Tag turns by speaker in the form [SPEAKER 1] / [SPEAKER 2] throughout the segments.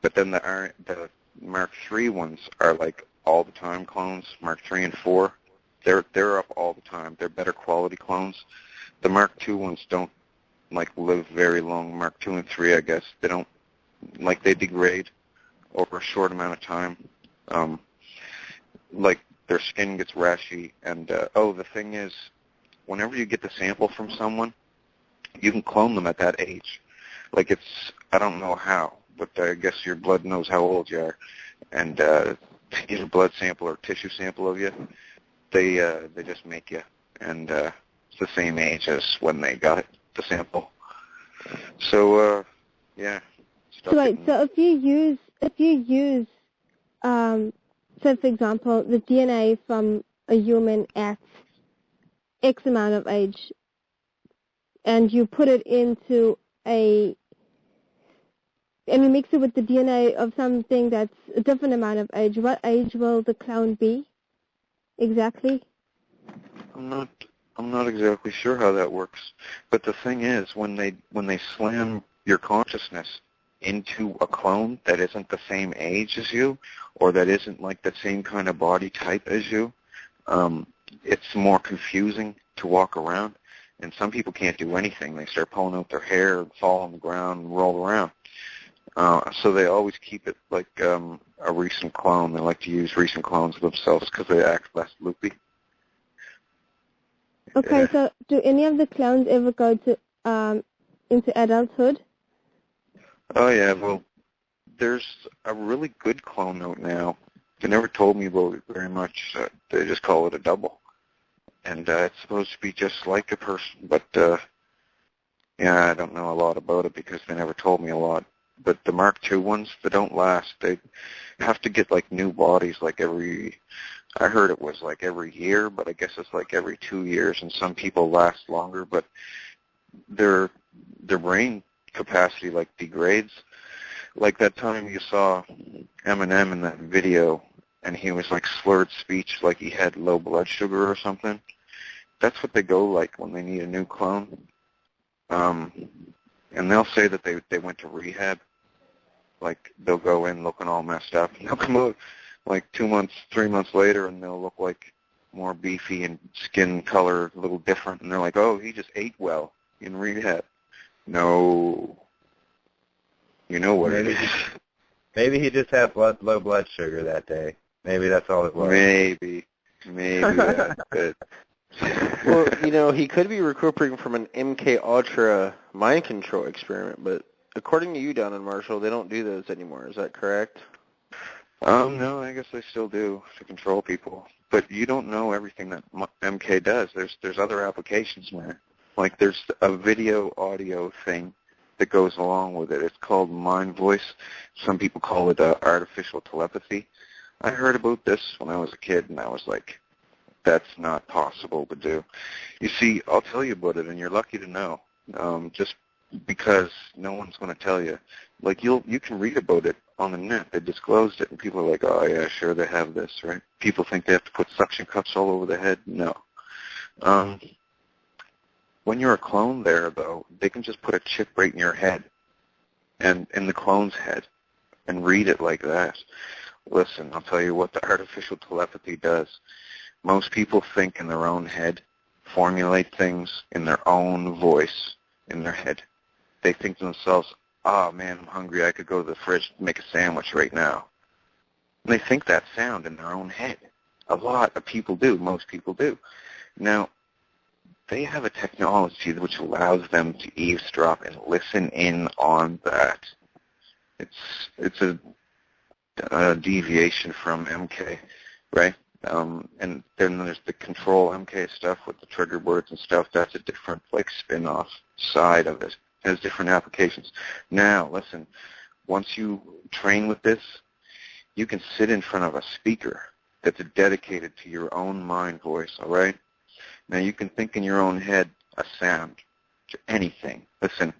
[SPEAKER 1] But then the Mark III ones are like all the time clones. Mark III and IV, they're up all the time. They're better quality clones. The Mark II ones don't like live very long. Mark II and III, I guess, they don't like they degrade over a short amount of time. Like their skin gets rashy, and the thing is, whenever you get the sample from someone, you can clone them at that age. Like I don't know how, but I guess your blood knows how old you are, and to get a blood sample or tissue sample of you, they just make you, and it's the same age as when they got the sample. So yeah.
[SPEAKER 2] So wait, so if you use so for example, the DNA from a human at X amount of age, and you put it into and you mix it with the DNA of something that's a different amount of age, what age will the clone be exactly?
[SPEAKER 1] I'm not exactly sure how that works, but the thing is, when they slam your consciousness into a clone that isn't the same age as you, or that isn't like the same kind of body type as you, it's more confusing to walk around. And some people can't do anything. They start pulling out their hair and fall on the ground and roll around. So they always keep it like a recent clone. They like to use recent clones of themselves because they act less loopy.
[SPEAKER 2] Okay, so do any of the clones ever go to into adulthood?
[SPEAKER 1] Oh, yeah, well, there's a really good clone out now. They never told me about it very much. They just call it a double. And it's supposed to be just like a person, but, yeah, I don't know a lot about it because they never told me a lot. But the Mark II ones, they don't last. They have to get, like, new bodies, like I heard it was, like, every year, but I guess it's, like, every 2 years, and some people last longer, but their brain capacity like degrades. Like that time you saw Eminem in that video and he was like slurred speech like he had low blood sugar or something. That's what they go like when they need a new clone. And they'll say that they went to rehab. Like they'll go in looking all messed up and they'll come out like 2 months, 3 months later and they'll look like more beefy and skin color a little different and they're like, oh, he just ate well in rehab. No. You know what it is.
[SPEAKER 3] Maybe he just had low blood sugar that day. Maybe that's all it was.
[SPEAKER 1] Maybe that's it.
[SPEAKER 4] Well, he could be recuperating from an MK Ultra mind control experiment, but according to you down in Marshall, they don't do those anymore. Is that correct?
[SPEAKER 1] No, I guess they still do to control people. But you don't know everything that MK does. There's other applications, man. Like there's a video audio thing that goes along with it. It's called mind voice. Some people call it artificial telepathy. I heard about this when I was a kid, and I was like, that's not possible to do. You see, I'll tell you about it, and you're lucky to know, just because no one's going to tell you. Like, you can read about it on the net. They disclosed it, and people are like, oh, yeah, sure, they have this, right? People think they have to put suction cups all over the head. No. When you're a clone there, though, they can just put a chip right in your head and in the clone's head and read it like that. Listen, I'll tell you what the artificial telepathy does. Most people think in their own head, formulate things in their own voice in their head. They think to themselves, oh, man, I'm hungry. I could go to the fridge and make a sandwich right now. And they think that sound in their own head. A lot of people do. Most people do. Now, they have a technology which allows them to eavesdrop and listen in on that. It's a deviation from MK, right? And then there's the control MK stuff with the trigger words and stuff. That's a different, like, spin-off side of it. It has different applications. Now, listen, once you train with this, you can sit in front of a speaker that's dedicated to your own mind voice, all right? Now, you can think in your own head a sound to anything. Listen.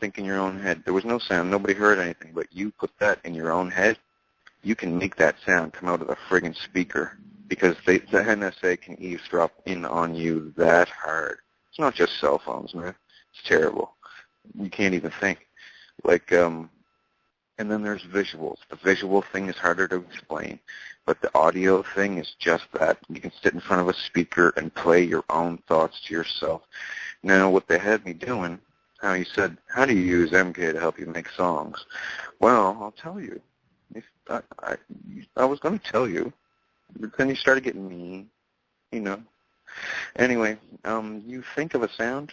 [SPEAKER 1] Think in your own head. There was no sound. Nobody heard anything, but you put that in your own head. You can make that sound come out of the friggin' speaker because the NSA can eavesdrop in on you that hard. It's not just cell phones, man. It's terrible. You can't even think. Like, and then there's visuals. The visual thing is harder to explain, but the audio thing is just that. You can sit in front of a speaker and play your own thoughts to yourself. Now, what they had me doing, how you said, how do you use MK to help you make songs? Well, I'll tell you. If I was going to tell you, but then you started getting mean, you know. Anyway, you think of a sound.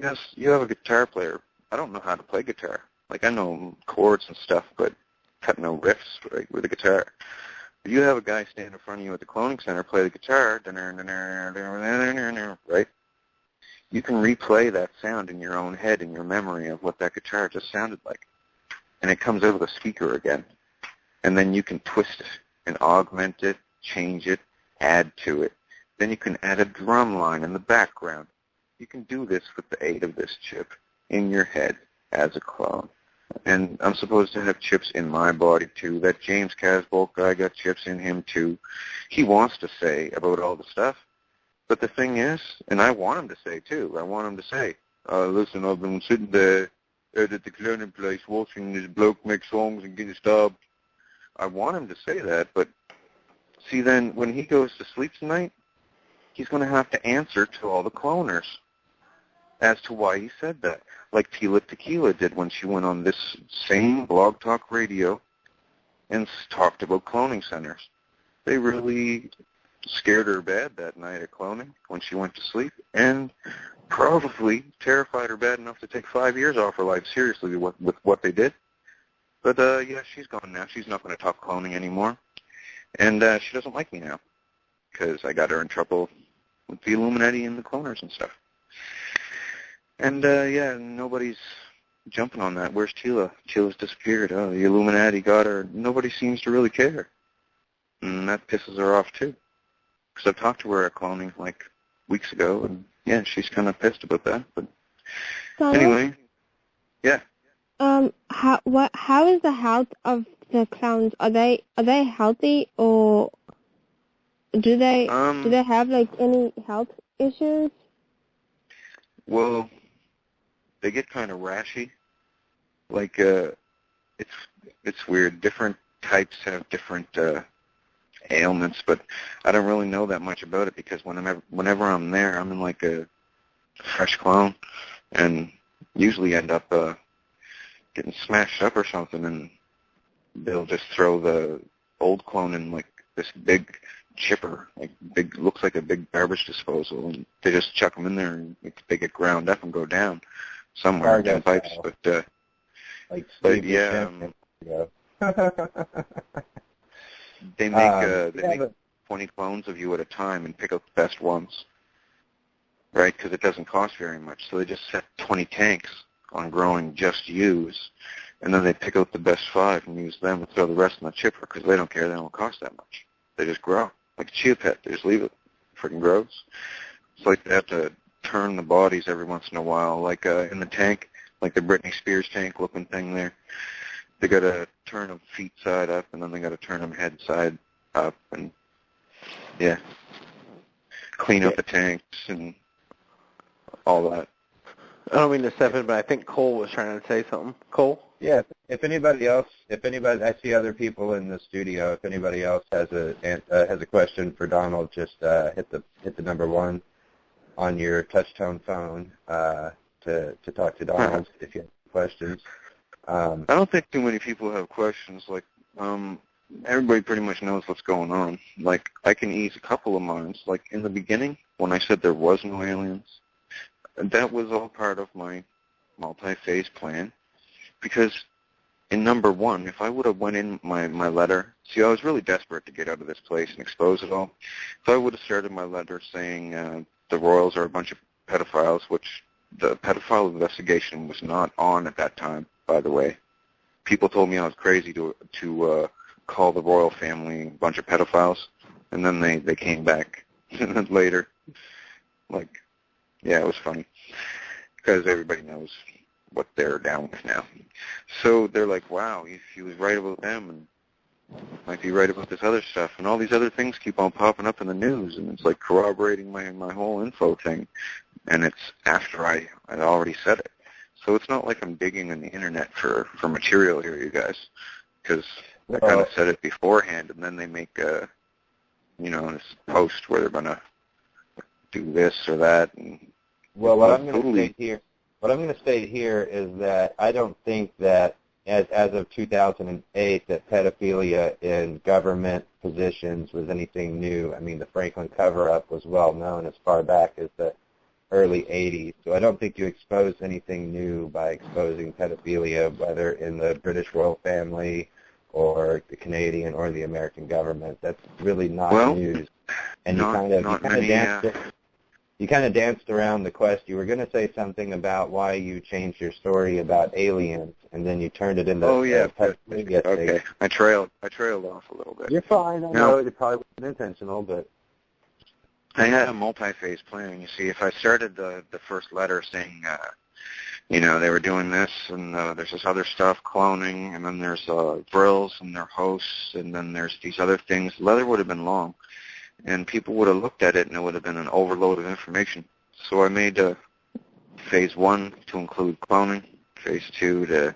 [SPEAKER 1] Yes, you have a guitar player. I don't know how to play guitar. Like, I know chords and stuff, but have no riffs with a guitar. But you have a guy stand in front of you at the cloning center, play the guitar, right? You can replay that sound in your own head, in your memory of what that guitar just sounded like. And it comes over the speaker again. And then you can twist it and augment it, change it, add to it. Then you can add a drum line in the background. You can do this with the aid of this chip in your head as a clone. And I'm supposed to have chips in my body, too. That James Casbolt guy got chips in him, too. He wants to say about all the stuff. But the thing is, and I want him to say, too, I want him to say, listen, I've been sitting there at the cloning place watching this bloke make songs and getting stabbed. I want him to say that, but see, then when he goes to sleep tonight, he's going to have to answer to all the cloners as to why he said that, like Tila Tequila did when she went on this same Blog Talk Radio and talked about cloning centers. They really scared her bad that night at cloning when she went to sleep, and probably terrified her bad enough to take 5 years off her life seriously with what they did. But, yeah, she's gone now. She's not going to talk cloning anymore. And she doesn't like me now because I got her in trouble with the Illuminati and the cloners and stuff. And, yeah, nobody's jumping on that. Where's Tila? Tila's disappeared. Oh, the Illuminati got her. Nobody seems to really care. And that pisses her off, too. Because I've talked to her at cloning, like, weeks ago, and, yeah, she's kind of pissed about that. But anyway, yeah.
[SPEAKER 2] How is the health of the clowns? Are they healthy, or do they have like any health issues?
[SPEAKER 1] Well, they get kind of rashy. Like it's weird. Different types have different ailments, but I don't really know that much about it because whenever I'm there, I'm in like a fresh clone, and usually end up getting smashed up or something, and they'll just throw the old clone in like this big chipper, like looks like a big garbage disposal, and they just chuck them in there, and they get ground up and go down somewhere down pipes. But yeah, they make 20 clones of you at a time and pick up the best ones, right? Because it doesn't cost very much, so they just set 20 tanks on growing just yous, and then they pick out the best 5 and use them and throw the rest in the chipper because they don't care. They don't cost that much. They just grow. Like a chia pet. They just leave it. Freaking grows. It's like they have to turn the bodies every once in a while. Like in the tank, like the Britney Spears tank looking thing there. They got to turn them feet side up, and then they got to turn them head side up, and, yeah, clean up the tanks and all that.
[SPEAKER 4] I don't mean to step in, but I think Cole was trying to say something. Cole?
[SPEAKER 3] Yeah. If anybody, I see other people in the studio. If anybody else has a question for Donald, just hit the number 1 on your touch-tone phone to talk to Donald if you have questions.
[SPEAKER 1] I don't think too many people have questions. Like, everybody pretty much knows what's going on. Like, I can ease a couple of minds. Like, in the beginning, when I said there was no aliens, that was all part of my multi-phase plan, because in number 1, if I would have went in my letter, see, I was really desperate to get out of this place and expose it all. If I would have started my letter saying the Royals are a bunch of pedophiles, which the pedophile investigation was not on at that time, by the way. People told me I was crazy to call the royal family a bunch of pedophiles, and then they came back later. Like, yeah, it was funny, because everybody knows what they're down with now. So they're like, wow, if he was right about them, and might be right about this other stuff, and all these other things keep on popping up in the news, and it's like corroborating my whole info thing, and it's after I already said it. So it's not like I'm digging on the internet for material here, you guys, because I kind of said it beforehand, and then they make this post where they're gonna do this or that. And
[SPEAKER 3] well, what I'm going to state here is that I don't think that as of 2008 that pedophilia in government positions was anything new. I mean, the Franklin cover-up was well known as far back as the early 80s. So I don't think you expose anything new by exposing pedophilia, whether in the British royal family or the Canadian or the American government. That's really not news. And you kind of danced around the question. You were going to say something about why you changed your story about aliens, and then you turned it into pedophilia.
[SPEAKER 1] Okay, I trailed off a little bit.
[SPEAKER 3] You're fine. I know it probably wasn't intentional, but
[SPEAKER 1] I had a multi-phase plan. You see, if I started the first letter saying, they were doing this, and there's this other stuff, cloning, and then there's Vrils and their hosts, and then there's these other things, the letter would have been long, and people would have looked at it, and it would have been an overload of information. So I made phase 1 to include cloning, phase 2 to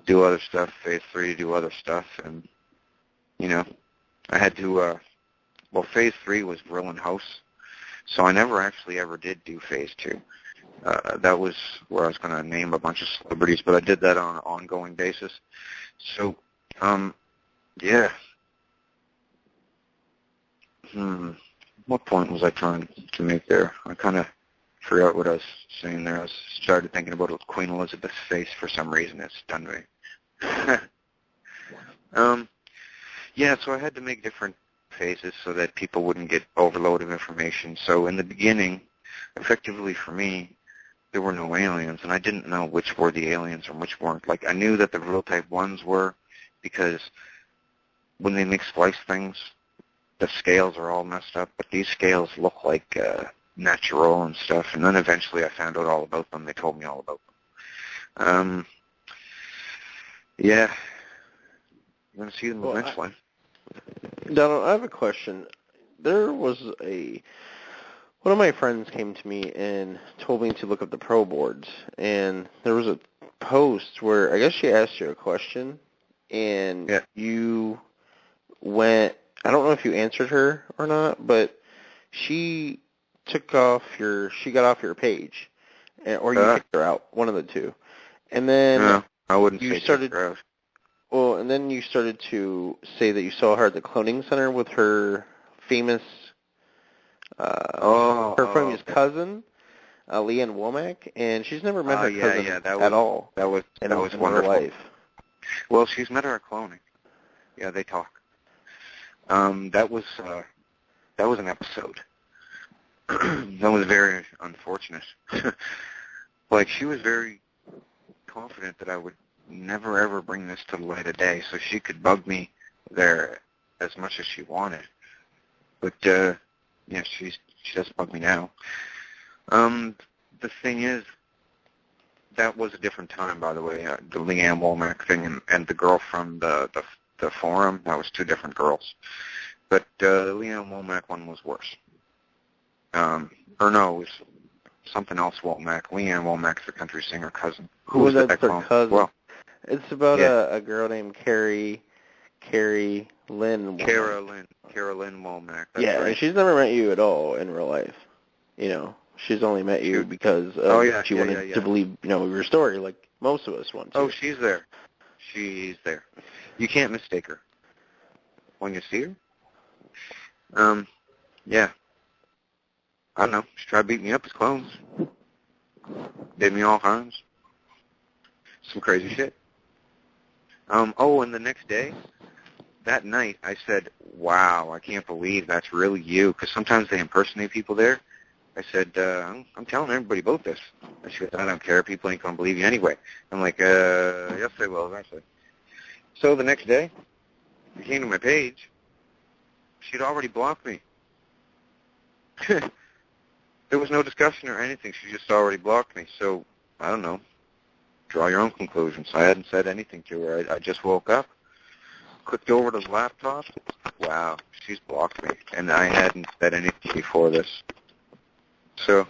[SPEAKER 1] do other stuff, phase 3 to do other stuff, and, I had to, phase 3 was Vril and hosts, so I never actually ever did do phase 2. That was where I was going to name a bunch of celebrities, but I did that on an ongoing basis. So, what point was I trying to make there? I kind of forgot what I was saying there. I started thinking about Queen Elizabeth's face for some reason. It stunned me. So I had to make different phases so that people wouldn't get overload of information. So in the beginning, effectively for me, there were no aliens, and I didn't know which were the aliens and which weren't. Like, I knew that the real type 1s were, because when they make splice things, the scales are all messed up, but these scales look like natural and stuff, and then eventually I found out all about them. They told me all about them. You're going to see them eventually.
[SPEAKER 4] Donald, I have a question. There was one of my friends came to me and told me to look up the pro boards, and there was a post where I guess she asked you a question, and you went, I don't know if you answered her or not, but she got off your page, or you kicked her out, one of the two. And then
[SPEAKER 1] I wouldn't
[SPEAKER 4] you
[SPEAKER 1] say
[SPEAKER 4] started,
[SPEAKER 1] her out.
[SPEAKER 4] well, and then you started to say that you saw her at the cloning center with her famous famous cousin, Leanne Womack, and she's never met her cousin at all.
[SPEAKER 1] That was wonderful.
[SPEAKER 4] Life.
[SPEAKER 1] Well, she's met her at cloning. Yeah, they talk. That was an episode. That was very unfortunate. Like, she was very confident that I would never ever bring this to the light of day, so she could bug me there as much as she wanted. But she doesn't bug me now. The thing is, that was a different time, by the way. The Leanne Womack thing and the girl from the forum, that was two different girls. But the Leanne Womack one was worse. It was something else Womack. Leanne Womack's the country singer cousin. Who was that clone?
[SPEAKER 4] Cousin.
[SPEAKER 1] Well,
[SPEAKER 4] it's about a girl named Carrie Lynn Womack. Cara Lynn Womack. That's right.
[SPEAKER 3] and
[SPEAKER 4] she's never met you at all in real life. She's only met you because she wanted to believe, your story, like most of us want to.
[SPEAKER 1] Oh, she's there. She's there. You can't mistake her when you see her. I don't know. She tried to beat me up as clones. Did me all kinds. Some crazy shit. And the next day, that night, I said, wow, I can't believe that's really you, because sometimes they impersonate people there. I said, I'm telling everybody about this. And she goes, I don't care. People ain't going to believe you anyway. I'm like, yes, they will eventually. So the next day, she came to my page. She'd already blocked me. There was no discussion or anything. She just already blocked me. So, I don't know. Draw your own conclusions. I hadn't said anything to her. I just woke up, clicked over to the laptop. Wow, she's blocked me. And I hadn't said anything before this. So,